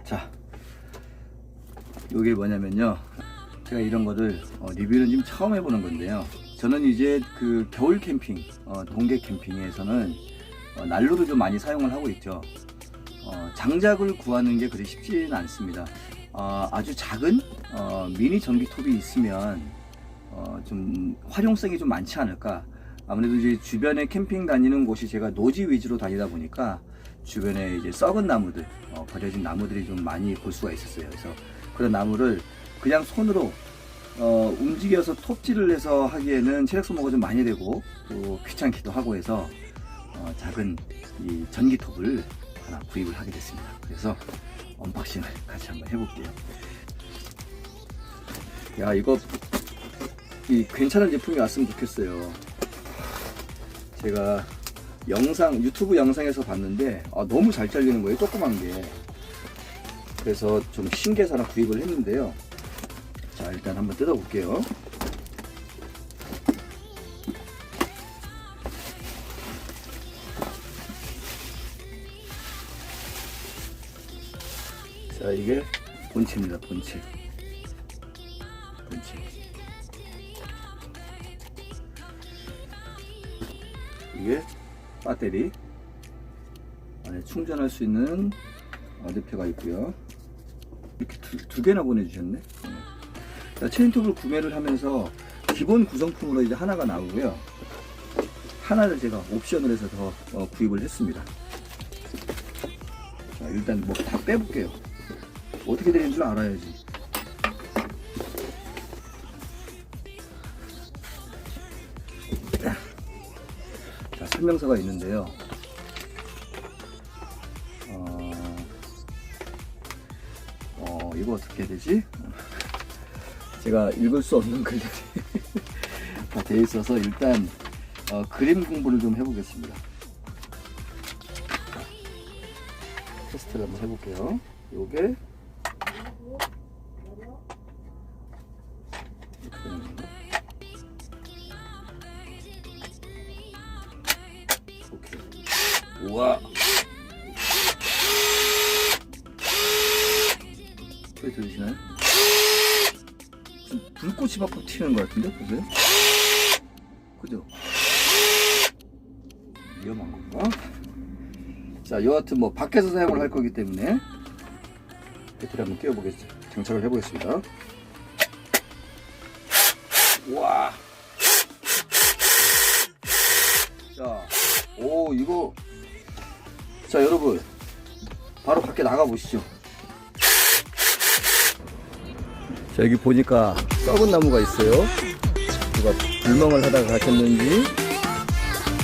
자, 이게 뭐냐면요, 제가 이런 거를 리뷰는 지금 처음 해보는 건데요. 저는 이제 그 겨울 캠핑, 동계 캠핑에서는 난로를 좀 많이 사용을 하고 있죠. 장작을 구하는 게 그리 쉽지는 않습니다. 아주 작은 미니 전기톱이 있으면 좀 활용성이 좀 많지 않을까. 아무래도 이제 주변에 캠핑 다니는 곳이 제가 노지 위주로 다니다 보니까 주변에 이제 썩은 나무들, 버려진 나무들이 좀 많이 볼 수가 있었어요. 그래서 그런 나무를 그냥 손으로 움직여서 톱질을 해서 하기에는 체력 소모가 좀 많이 되고 또 귀찮기도 하고 해서 작은 이 전기톱을 하나 구입을 하게 됐습니다. 그래서 언박싱을 같이 한번 해볼게요. 야, 이거 괜찮은 제품이 왔으면 좋겠어요. 제가 유튜브 영상에서 봤는데 너무 잘 잘리는 거예요, 조그만 게. 그래서 좀 신기해서 하나 구입을 했는데요. 자, 일단 한번 뜯어 볼게요. 자, 이게 본체입니다. 본체. 이게 배터리 안에 충전할 수 있는 어댑터가 있고요. 이렇게 두 개나 보내주셨네. 자, 체인톱을 구매를 하면서 기본 구성품으로 이제 하나가 나오고요. 하나를 제가 옵션을 해서 더 구입을 했습니다. 자, 일단 뭐 다 빼볼게요. 어떻게 되는 줄 알아야지. 자, 설명서가 있는데요. 이거 어떻게 해야 되지? 제가 읽을 수 없는 글들이 다 되어 있어서 일단 그림 공부를 좀 해보겠습니다. 자, 테스트를 한번 해볼게요. 요게 이렇게 되는 건가? 오케이. 우와, 소리 들리시나요? 지금 불꽃이 막 튀는 것 같은데? 보세요. 그죠? 위험한 건가? 자, 여하튼 뭐 밖에서 사용을 할 거기 때문에 배터리 한번 끼워보겠습니다. 장착을 해보겠습니다. 우와. 자, 오, 이거. 자, 여러분, 바로 밖에 나가 보시죠. 자, 여기 보니까 썩은 나무가 있어요. 누가 불멍을 하다가 가셨는지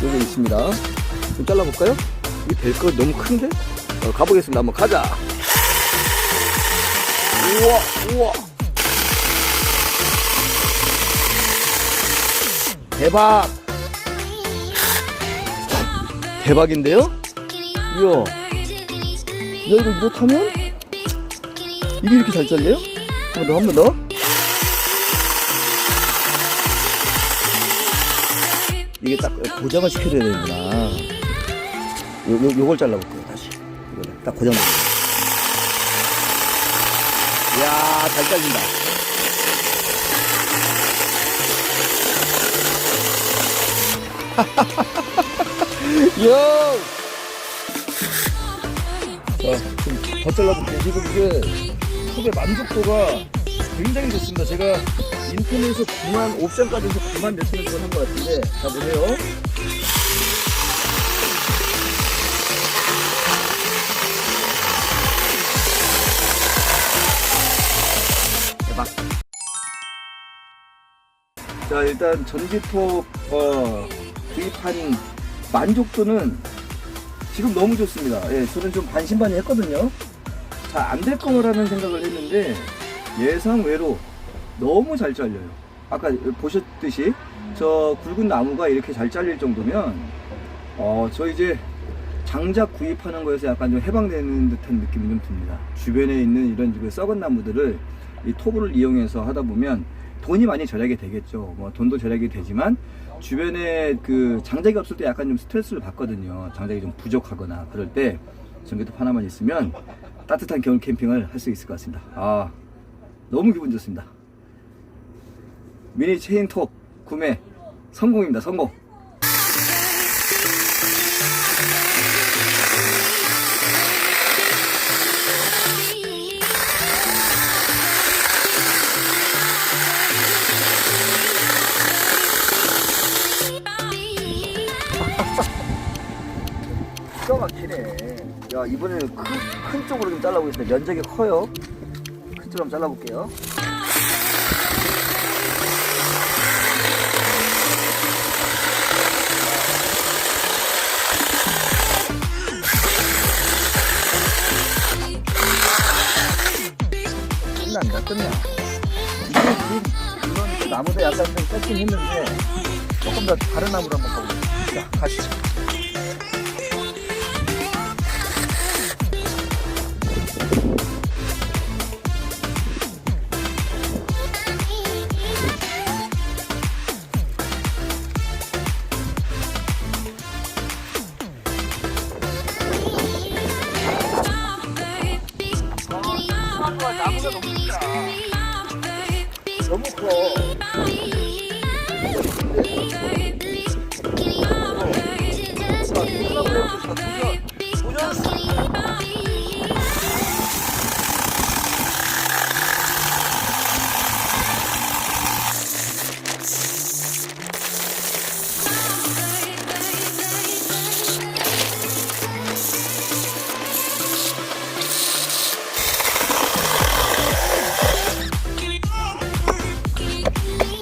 여기 있습니다. 좀 잘라볼까요? 이게 될 거 너무 큰데? 가보겠습니다. 한번 가자. 우와. 대박. 대박인데요? 이야. 이거 이렇다면? 이게 이렇게 잘 잘려요? 한 번 더. 이게 딱 고정을 시켜줘야 되는구나. 요걸 잘라볼게요, 다시. 이거를 딱 고정을. 이야, 잘 잘린다. 이야! 자, 좀 더 잘라볼게요. 지금 이게 톱의 만족도가 굉장히 좋습니다. 제가 인터넷에서 9만 옵션까지 해서 9만 몇천원 주고 한 것 같은데, 자, 보세요. 대박. 자, 일단 전기톱 구입한 만족도는 지금 너무 좋습니다. 예, 저는 좀 반신반의했거든요. 잘 안 될 거라는 생각을 했는데 예상외로 너무 잘 잘려요. 아까 보셨듯이 저 굵은 나무가 이렇게 잘 잘릴 정도면 저 이제 장작 구입하는 거에서 약간 좀 해방되는 듯한 느낌이 좀 듭니다. 주변에 있는 이런 썩은 나무들을 이 톱을 이용해서 하다 보면 돈이 많이 절약이 되겠죠. 뭐 돈도 절약이 되지만 주변에 그 장작이 없을 때 약간 좀 스트레스를 받거든요. 장작이 좀 부족하거나 그럴 때 전기톱 하나만 있으면 따뜻한 겨울 캠핑을 할 수 있을 것 같습니다. 아, 너무 기분 좋습니다. 미니 체인톡 구매 성공입니다. 성공. 기가 막히네. 야, 이번에는 큰 쪽으로 좀 잘라보겠습니다. 면적이 커요. 큰 쪽으로 한번 잘라볼게요. 끝난다, 끝나. 이런 나무도 약간 좀 뺐긴 했는데 조금 더 다른 나무로 한번 가보겠습니다. 자, 가시죠. 나무가 너무 크다. 너무 커.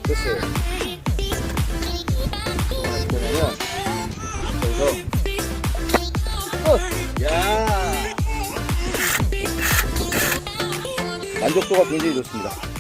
됐어요. 그러면 끝! 야, 만족도가 굉장히 좋습니다.